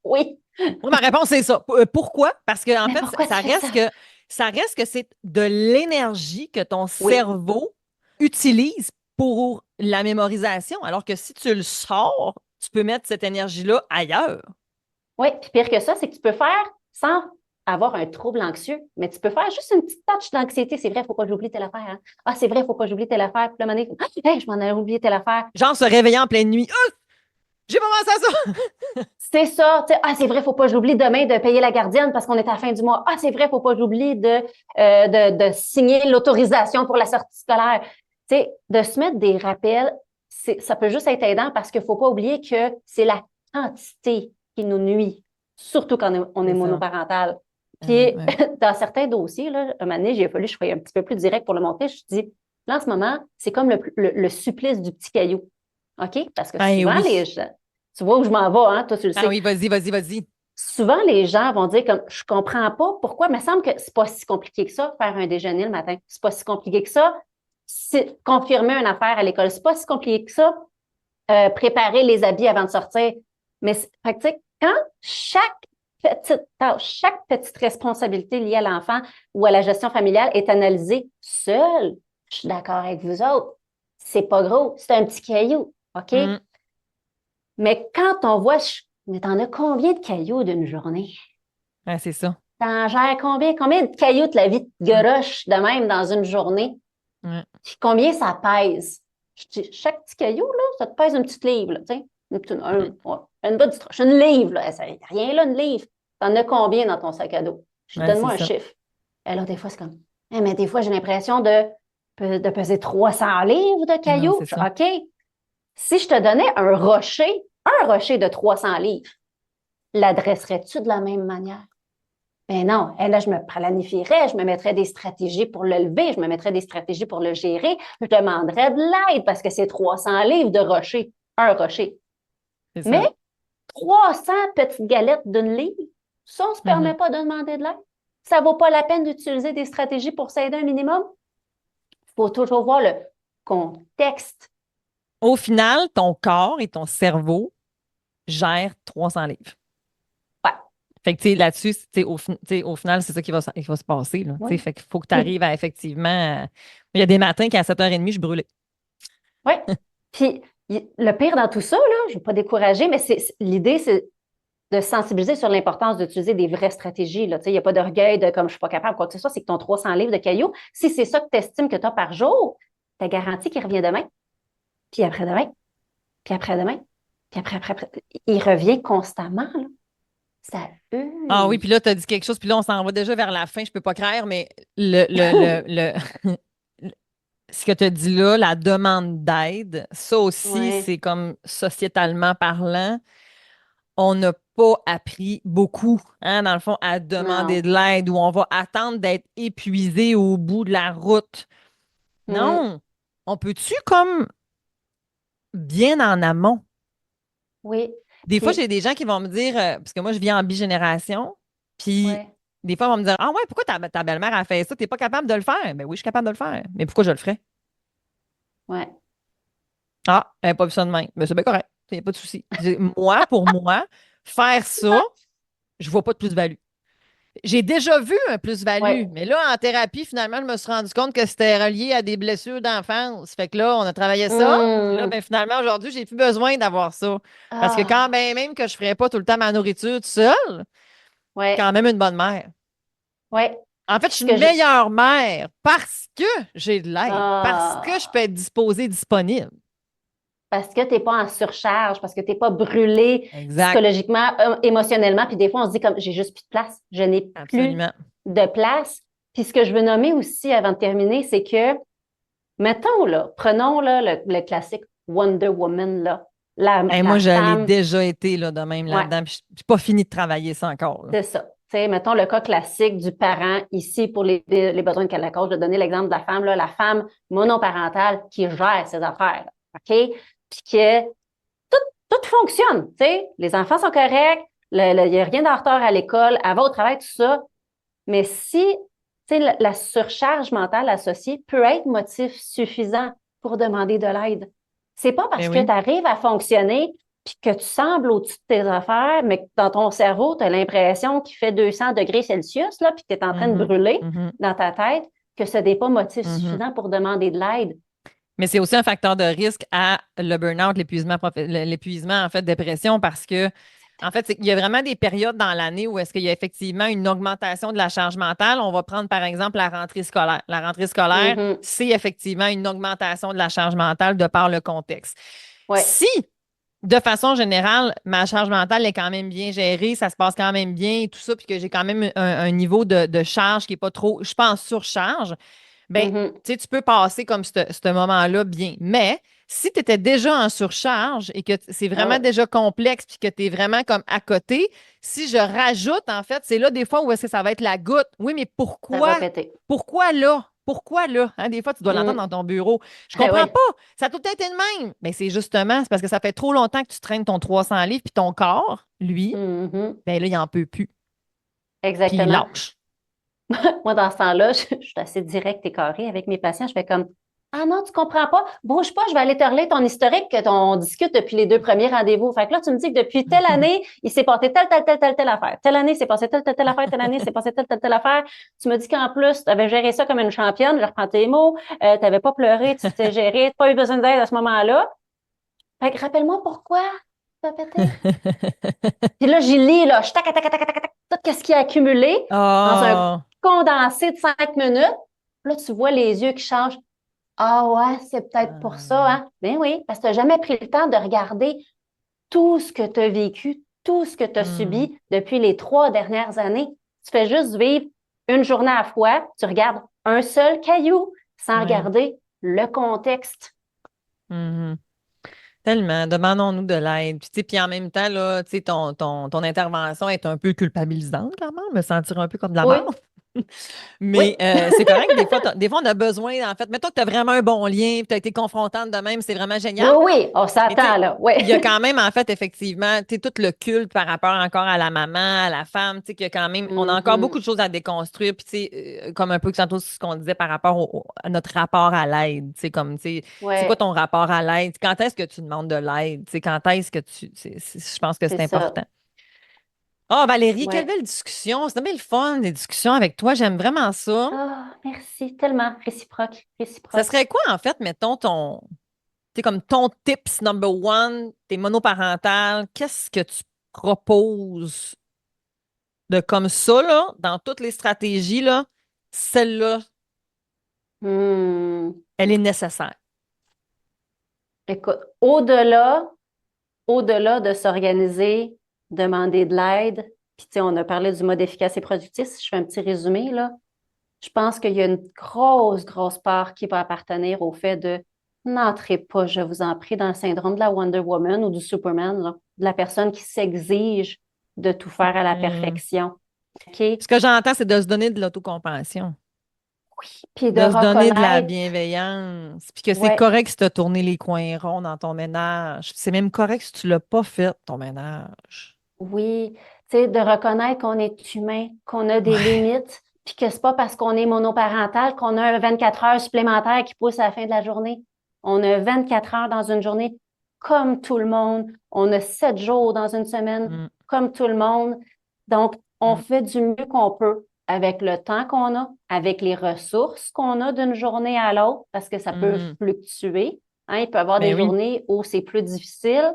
Oui, moi, ma réponse, c'est ça. Pourquoi? Parce que, en mais fait, pourquoi tu fais ça? ça reste que c'est de l'énergie que ton Oui, cerveau utilise pour la mémorisation. Alors que si tu le sors, tu peux mettre cette énergie-là ailleurs. oui. Puis pire que ça, c'est que tu peux faire sans avoir un trouble anxieux, mais tu peux faire juste une petite touch d'anxiété. C'est vrai, il ne faut pas que j'oublie telle affaire. Hein? Ah, c'est vrai, il ne faut pas que j'oublie telle affaire. Puis là, à un moment donné, ah, hey, je m'en ai oublié telle affaire. Genre se réveiller en pleine nuit. Ah, j'ai pas pensé à ça! C'est ça. Tu sais, ah, c'est vrai, il ne faut pas que j'oublie demain de payer la gardienne parce qu'on est à la fin du mois. Ah, c'est vrai, il ne faut pas que j'oublie de signer l'autorisation pour la sortie scolaire. Tu sais, de se mettre des rappels, ça peut juste être aidant parce qu'il ne faut pas oublier que c'est la quantité qui nous nuit, surtout quand on est C'est ça. monoparental. Ah oui, Puis, oui. dans certains dossiers, là, un moment donné, j'ai fallu que je sois un petit peu plus direct pour le montrer. Je dis, là, en ce moment, c'est comme le supplice du petit caillou. OK? Parce que Ben souvent, les oui. gens, tu vois où je m'en vais, hein? Toi, tu le Ah sais. oui, vas-y, vas-y, vas-y. Souvent, les gens vont dire comme, je comprends pas pourquoi, mais il me semble que c'est pas si compliqué que ça, faire un déjeuner le matin. C'est pas si compliqué que ça, c'est confirmer une affaire à l'école. C'est pas si compliqué que ça, préparer les habits avant de sortir. Mais, fait que, tu sais, quand chaque petite tâche, chaque petite responsabilité liée à l'enfant ou à la gestion familiale est analysée seule, je suis d'accord avec vous autres. C'est pas gros, c'est un petit caillou, OK? Hum, Mais quand on voit, mais t'en as combien de cailloux d'une journée? ah, c'est ça. T'en gères combien? Combien de cailloux de la vie de Hum, garoche de même dans une journée? hum, Puis combien ça pèse? Je dis, chaque petit caillou, là, ça te pèse un petit livre, là, tu sais. hum. Ouais, une bonne petite roche, une livre, là. Ça, rien là, une livre. T'en as combien dans ton sac à dos? Je Ouais, c'est donne-moi un ça. chiffre. Et là, des fois, c'est comme, eh, mais des fois, j'ai l'impression de peser 300 livres de Ah non, cailloux. c'est ça. OK. Si je te donnais un rocher de 300 livres, l'adresserais-tu de la même manière? Ben non, et là, je me planifierais, je me mettrais des stratégies pour le lever, je me mettrais des stratégies pour le gérer, je demanderais de l'aide parce que c'est 300 livres de rocher, un rocher. C'est Mais ça. 300 petites galettes d'une livre, ça, on ne se Mhm. permet pas de demander de l'aide. Ça ne vaut pas la peine d'utiliser des stratégies pour s'aider un minimum. Il faut toujours voir le contexte. Au final, ton corps et ton cerveau gèrent 300 livres. Ouais, Fait que, tu sais, là-dessus, tu sais, tu sais, au final, c'est ça qui va se passer, là. Tu sais, oui. fait qu'il faut que tu Puis, arrives à effectivement. Il y a des matins qu'à 7h30, je brûlais. oui. Puis, le pire dans tout ça, là, je ne veux pas décourager, mais l'idée, c'est de sensibiliser sur l'importance d'utiliser des vraies stratégies. Là. Il n'y a pas d'orgueil de comme je ne suis pas capable, quoi que ce soit, c'est que ton 300 livres de cailloux, si c'est ça que tu estimes que tu as par jour, tu as garanti qu'il revient demain, puis après-demain, puis après-demain, puis après. Il revient constamment. Là. Ça Ah oui, puis use. là, tu as dit quelque chose, puis là, on s'en va déjà vers la fin, je peux pas croire, mais ce que tu as dit là, la demande d'aide, ça aussi, Oui, c'est comme sociétalement parlant, on n'a pas appris beaucoup, hein, dans le fond, à demander non. de l'aide ou on va attendre d'être épuisé au bout de la route. Mm, Non, on peut-tu comme bien en amont? oui. Des fois, Puis, j'ai des gens qui vont me dire, parce que moi, je vis en bigénération, puis ouais. Des fois, on va me dire, ah ouais, pourquoi ta belle-mère a fait ça? T'es pas capable de le faire? Ben oui, je suis capable de le faire. Mais pourquoi je le ferais? Ouais. Ah, elle n'a pas vu ça de même. Mais c'est bien correct. Il n'y a pas de souci. Moi, pour moi, faire ça, je vois pas de plus-value. J'ai déjà vu un plus-value, Ouais. mais là, en thérapie, finalement, je me suis rendu compte que c'était relié à des blessures d'enfance. Fait que là, on a travaillé ça. Puis là, Hum. ben, finalement, aujourd'hui, j'ai plus besoin d'avoir ça. Parce que quand Ah, ben, même que je ne ferais pas tout le temps ma nourriture toute seule, ouais. quand même une bonne mère. Ouais. En fait, je Ce suis que une je... meilleure mère parce que j'ai de l'aide, parce que je peux Ah. être disposée, disponible. Parce que tu n'es pas en surcharge, parce que tu n'es pas brûlé Exact. psychologiquement, émotionnellement. Puis des fois, on se dit comme j'ai juste plus de place, je n'ai plus Absolument. de place. Puis ce que je veux nommer aussi avant de terminer, c'est que, mettons, là, prenons là, le classique Wonder Woman, là, Hey, la moi, j'allais femme, déjà été là, de même ouais, là-dedans. Puis je n'ai pas fini de travailler ça encore. Là. c'est ça. Tu sais, mettons le cas classique du parent ici pour les besoins de la cause. Je vais donner l'exemple de la femme monoparentale qui gère ses affaires. Là, OK? Puis que tout fonctionne, tu sais. Les enfants sont corrects, il n'y a rien de retard à l'école, elle va au travail, tout ça. Mais si, tu sais, la surcharge mentale associée peut être motif suffisant pour demander de l'aide. C'est pas parce Ben que oui. tu arrives à fonctionner puis que tu sembles au-dessus de tes affaires, mais que dans ton cerveau, tu as l'impression qu'il fait 200 degrés Celsius, là, puis que tu es en train de Mhm, brûler mhm, dans ta tête, que ce n'est pas motif mhm. suffisant pour demander de l'aide. Mais c'est aussi un facteur de risque à le burn-out, l'épuisement, en fait, dépression, parce que, en fait, il y a vraiment des périodes dans l'année où est-ce qu'il y a effectivement une augmentation de la charge mentale. On va prendre, par exemple, la rentrée scolaire. La rentrée scolaire, Mhm. c'est effectivement une augmentation de la charge mentale de par le contexte. Ouais. Si, de façon générale, ma charge mentale est quand même bien gérée, ça se passe quand même bien et tout ça, puis que j'ai quand même un niveau de charge qui n'est pas trop, je suis pas en surcharge, ben, Mhm. tu sais, tu peux passer comme ce moment-là bien. Mais si tu étais déjà en surcharge et que c'est Ah vraiment ouais, déjà complexe puis que tu es vraiment comme à côté, si je rajoute, en fait, c'est là des fois où est-ce que ça va être la goutte. Oui, mais ça va pourquoi? péter. Pourquoi là? Pourquoi là? Hein, des fois, tu dois l'entendre Mhm. dans ton bureau. Je Ah comprends oui. pas. Ça a tout été le même. Mais c'est justement, c'est parce que ça fait trop longtemps que tu traînes ton 300 livres, puis ton corps, lui, Mhm. ben là, il en peut plus. Puis il Exactement. lâche. Moi, dans ce temps-là, je suis assez directe et carrée avec mes patients. Je fais comme, ah non, tu comprends pas. Bouge pas, je vais aller te relire ton historique que on discute depuis les 2 premiers rendez-vous. Fait que là, tu me dis que depuis telle année, il s'est passé telle affaire. Telle année, il s'est passé telle affaire. Telle année, il s'est passé telle affaire. Tu me dis qu'en plus, tu avais géré ça comme une championne. Je reprends tes mots. Tu n'avais pas pleuré, tu t'es géré, tu pas eu besoin d'aide à ce moment-là. Fait que rappelle-moi pourquoi tu as pété. Puis là, j'y lis, là, je tac, tac, tac, tac, tac, tac, tout ce qui a accumulé dans un Ah, condensé de 5 minutes. Là, tu vois les yeux qui changent. Ah ouais, c'est peut-être pour ça, ah, hein? Ben oui, parce que tu n'as jamais pris le temps de regarder tout ce que tu as vécu, tout ce que tu as hmm, subi depuis les 3 dernières années. Tu fais juste vivre une journée à la fois, tu regardes un seul caillou sans oui. regarder le contexte. Mhm. Tellement. Demandons-nous de l'aide. Puis, tu sais, puis en même temps, là, tu sais, ton intervention est un peu culpabilisante quand même, me sentir un peu comme de la Oui, merde. oui, Mais c'est correct. Des fois, on a besoin, en fait, mettons que tu as vraiment un bon lien, puis tu as été confrontante de même, c'est vraiment génial. oui, oui, on Mais tu s'attend sais, là, oui. il y a quand même, en fait, effectivement, tu sais, tout le culte par rapport encore à la maman, à la femme, tu sais, qu'il y a quand même, on a encore beaucoup Mhm. de choses à déconstruire, puis tu sais, comme un peu tantôt ce qu'on disait par rapport à notre rapport à l'aide, tu sais, comme, tu sais, c'est quoi Ouais, ton rapport à l'aide? Quand est-ce que tu demandes de l'aide? Tu sais, quand est-ce que je pense que c'est c'est ça. important. Oh, Valérie, quelle Ouais. belle discussion. C'était bien le fun, des discussions avec toi. J'aime vraiment ça. Ah, merci, tellement réciproque, Ça réciproque. serait quoi, en fait, mettons, tu sais, comme ton tips number one, t'es monoparental, qu'est-ce que tu proposes de comme ça, là, dans toutes les stratégies, là, celle-là, Hmm. elle est nécessaire. Écoute, au-delà de s'organiser, demander de l'aide, puis tu sais, on a parlé du mode efficace et productif, si je fais un petit résumé, là, je pense qu'il y a une grosse, grosse part qui va appartenir au fait de n'entrez pas, je vous en prie, dans le syndrome de la Wonder Woman ou du Superman, là, de la personne qui s'exige de tout faire à la Hmm. perfection. OK? Oui, Ce que j'entends, c'est de se donner de l'autocompassion, puis de de se donner de la reconnaître, bienveillance, puis que c'est ouais, correct si tu as tourné les coins ronds dans ton ménage. C'est même correct si tu l'as pas fait, ton ménage. oui. Tu sais, de reconnaître qu'on est humain, qu'on a des Ouais. limites, puis que c'est pas parce qu'on est monoparental qu'on a un 24 heures supplémentaire qui pousse à la fin de la journée. On a 24 heures dans une journée comme tout le monde. On a 7 jours dans une semaine Mm, comme tout le monde. Donc, on mm, fait du mieux qu'on peut avec le temps qu'on a, avec les ressources qu'on a d'une journée à l'autre, parce que ça peut mm. fluctuer. Hein, il peut y avoir des Ben oui. journées où c'est plus difficile.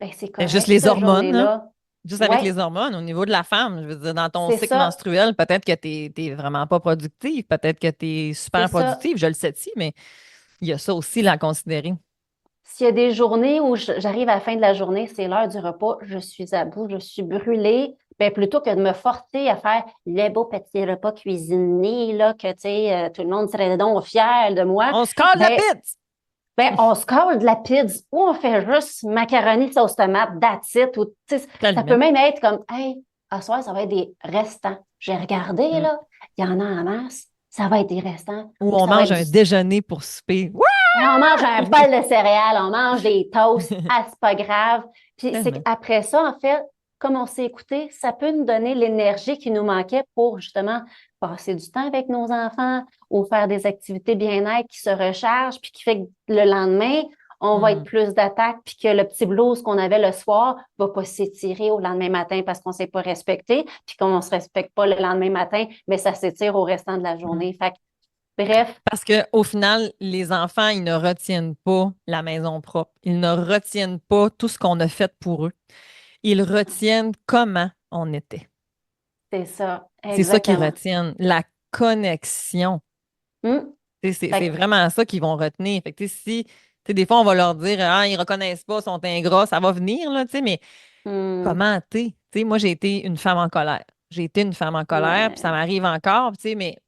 Ben, c'est Ben, juste correct, les cette hormones, hein? journée-là. Juste avec Oui, les hormones, au niveau de la femme, je veux dire, dans ton c'est cycle ça. menstruel, peut-être que t'es vraiment pas productive, peut-être que tu es C'est super ça. productive, je le sais-tu, mais il y a ça aussi là, à considérer. S'il y a des journées où j'arrive à la fin de la journée, c'est l'heure du repas, je suis à bout, je suis brûlée, ben plutôt que de me forcer à faire les beaux petits repas cuisinés, là, que, tu sais, tout le monde serait donc fier de moi, On se colle la ben, pizza! on se colle de la pizza ou on fait juste macaroni sauce tomate, that's it, ou, tu sais, À la ça peut limite. même être comme, hey, à soir, ça va être des restants. J'ai regardé, Mm. là, il y en a en masse, ça va être des restants, Ou ou on ça va mange être du un déjeuner pour souper. Ouais! on mange un bol de céréales, on mange des toasts, ah, c'est pas grave. Puis c'est Tellement. qu'après ça, en fait, comme on s'est écouté, ça peut nous donner l'énergie qui nous manquait pour justement passer du temps avec nos enfants ou faire des activités bien-être qui se rechargent, puis qui fait que le lendemain, on va être Mm. plus d'attaque, puis que le petit blues qu'on avait le soir va pas s'étirer au lendemain matin parce qu'on s'est pas respecté, puis comme on se respecte pas le lendemain matin, mais ça s'étire au restant de la Mm. journée. Fait que, bref, Parce qu'au final, les enfants, ils ne retiennent pas la maison propre. Ils ne retiennent pas tout ce qu'on a fait pour eux. Ils retiennent comment on était. c'est ça, C'est ça qu'ils exactement. retiennent, la connexion. Hmm. C'est Fait vraiment ça qu'ils vont retenir. Fait que, tu sais, si, tu sais, des fois, on va leur dire, ah, ils reconnaissent pas, ils sont ingrats, ça va venir, là, tu sais, mais hmm, comment t'es? Tu sais, moi, j'ai été une femme en colère. J'ai été une femme en colère, puis ça ouais, m'arrive encore, tu sais, mais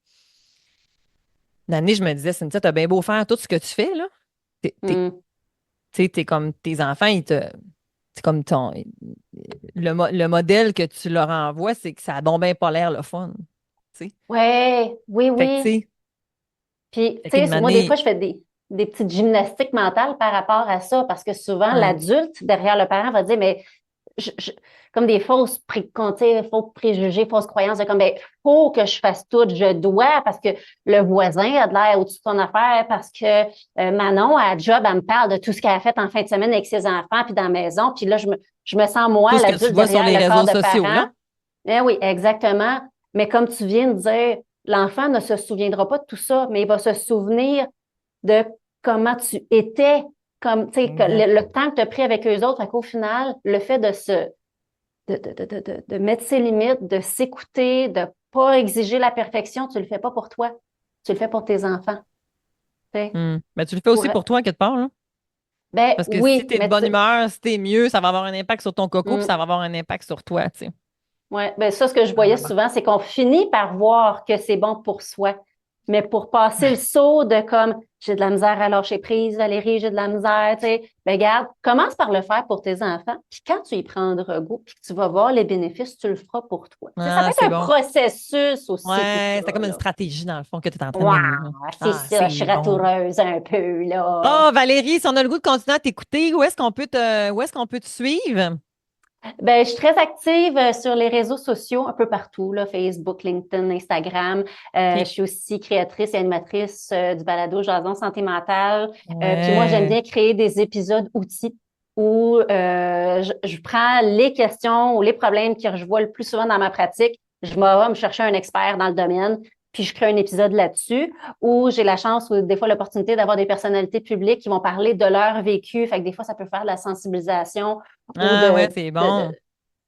l'année, je me disais, Cynthia, t'as bien beau faire tout ce que tu fais, là. Tu hmm, sais, t'es comme tes enfants, c'est comme le modèle que tu leur envoies, c'est que ça a donc bien pas l'air le fun, tu sais. ouais, oui, Fait que, tu oui. sais, Puis, fait qu'une tu sais, moi, des fois, année, je fais des petites gymnastiques mentales par rapport à ça, parce que souvent, ouais. l'adulte derrière le parent va dire, mais je- je- comme des faux préjugés, fausses croyances, de comme, ben, faut que je fasse tout, je dois, parce que le voisin a de l'air au-dessus de son affaire, parce que Manon, à job, elle me parle de tout ce qu'elle a fait en fin de semaine avec ses enfants, puis dans la maison, puis là, je me sens, Tout moi, ce que tu l'adulte vois sur derrière les le corps réseaux de sociaux, parent. là. Eh oui, exactement. Mais comme tu viens de dire, l'enfant ne se souviendra pas de tout ça, mais il va se souvenir de comment tu étais, comme, tu sais, Exact. le temps que tu as pris avec eux autres. Fait qu'au final, le fait de mettre ses limites, de s'écouter, de pas exiger la perfection, tu le fais pas pour toi. Tu le fais pour tes enfants. Tu sais. Mais tu le fais aussi pour toi, quelque part, là. Ben Parce que si oui, tu es de mais bonne humeur, si tu es mieux, ça va avoir un impact sur ton coco, puis ça mm, va avoir un impact sur toi, tu sais. ouais, ben ça, ce que je Ah, voyais bah, bah. souvent, c'est qu'on finit par voir que c'est bon pour soi. Mais pour passer le Ouais. saut de comme j'ai de la misère à lâcher prise, Valérie, j'ai de la misère, tu sais, ben regarde, commence par le faire pour tes enfants. Puis quand tu y prendras goût, puis que tu vas voir les bénéfices, tu le feras pour toi. Tu sais, ça peut Ah, être c'est un bon. processus aussi, tout Ouais, ça, c'est comme une là. stratégie, dans le fond, que tu es en train de Wow, mener, là. c'est Ah, ça, je suis c'est bon. ratoureuse un peu, là. Oh, Valérie, si on a le goût de continuer à t'écouter, où est-ce qu'on peut te suivre? Ben, je suis très active sur les réseaux sociaux un peu partout, là, Facebook, LinkedIn, Instagram. Je OK. suis aussi créatrice et animatrice du balado Jason Santé mentale. Puis moi, j'aime Ouais. bien créer des épisodes outils où je prends les questions ou les problèmes que je vois le plus souvent dans ma pratique. Je vais me chercher un expert dans le domaine, puis je crée un épisode là-dessus où j'ai la chance ou des fois l'opportunité d'avoir des personnalités publiques qui vont parler de leur vécu. Fait que des fois, ça peut faire de la sensibilisation ou Ah, ouais, c'est bon.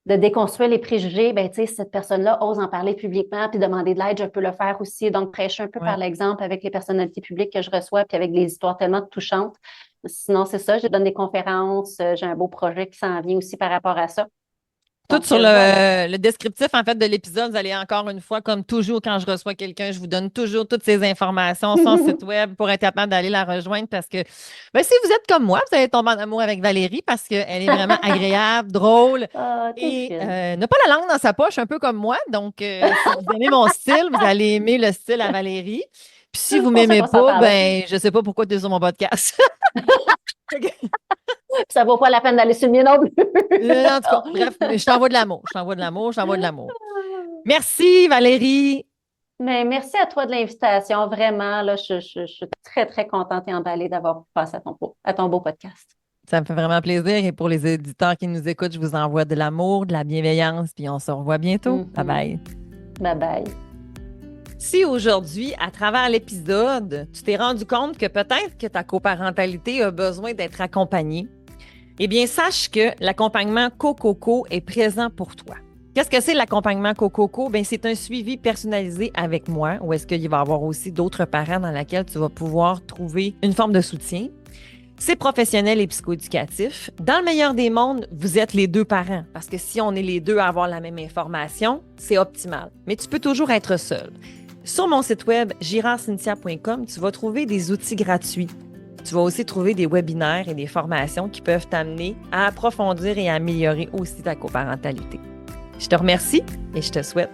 de déconstruire les préjugés, ben, tu sais, cette personne-là ose en parler publiquement puis demander de l'aide, je peux le faire aussi. Donc, prêcher un peu par Ouais. l'exemple avec les personnalités publiques que je reçois puis avec des histoires tellement touchantes. Sinon, c'est ça, je donne des conférences, j'ai un beau projet qui s'en vient aussi par rapport à ça. Tout Donc, sur voilà. le descriptif, en fait, de l'épisode, vous allez encore une fois, comme toujours, quand je reçois quelqu'un, je vous donne toujours toutes ces informations, son site web, pour être capable d'aller la rejoindre parce que, ben, si vous êtes comme moi, vous allez tomber en amour avec Valérie parce qu'elle est vraiment agréable, drôle Ah, t'es et fine. n'a pas la langue dans sa poche, un peu comme moi. Donc, si vous aimez mon style, vous allez aimer le style à Valérie. Puis si vous On m'aimez sait qu'on s'en pas, parlait. ben je sais pas pourquoi tu es sur mon podcast. Ça vaut pas la peine d'aller sur le mien non plus. En tout cas, bref, je t'envoie de l'amour. Je t'envoie de l'amour, je t'envoie de l'amour. Merci, Valérie. Mais merci à toi de l'invitation. Vraiment, là, je suis très, très contente et emballée d'avoir passé à ton beau podcast. Ça me fait vraiment plaisir. Et pour les éditeurs qui nous écoutent, je vous envoie de l'amour, de la bienveillance, puis on se revoit bientôt. Bye bye. Bye bye. Si aujourd'hui, à travers l'épisode, tu t'es rendu compte que peut-être que ta coparentalité a besoin d'être accompagnée, eh bien, sache que l'accompagnement Cococo est présent pour toi. Qu'est-ce que c'est l'accompagnement Cococo? Bien, c'est un suivi personnalisé avec moi, où est-ce qu'il va y avoir aussi d'autres parents dans lesquels tu vas pouvoir trouver une forme de soutien. C'est professionnel et psychoéducatif. Dans le meilleur des mondes, vous êtes les deux parents, parce que si on est les deux à avoir la même information, c'est optimal. Mais tu peux toujours être seul. Sur mon site web, girardcynthia.com, tu vas trouver des outils gratuits. Tu vas aussi trouver des webinaires et des formations qui peuvent t'amener à approfondir et à améliorer aussi ta coparentalité. Je te remercie et je te souhaite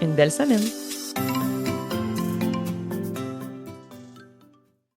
une belle semaine.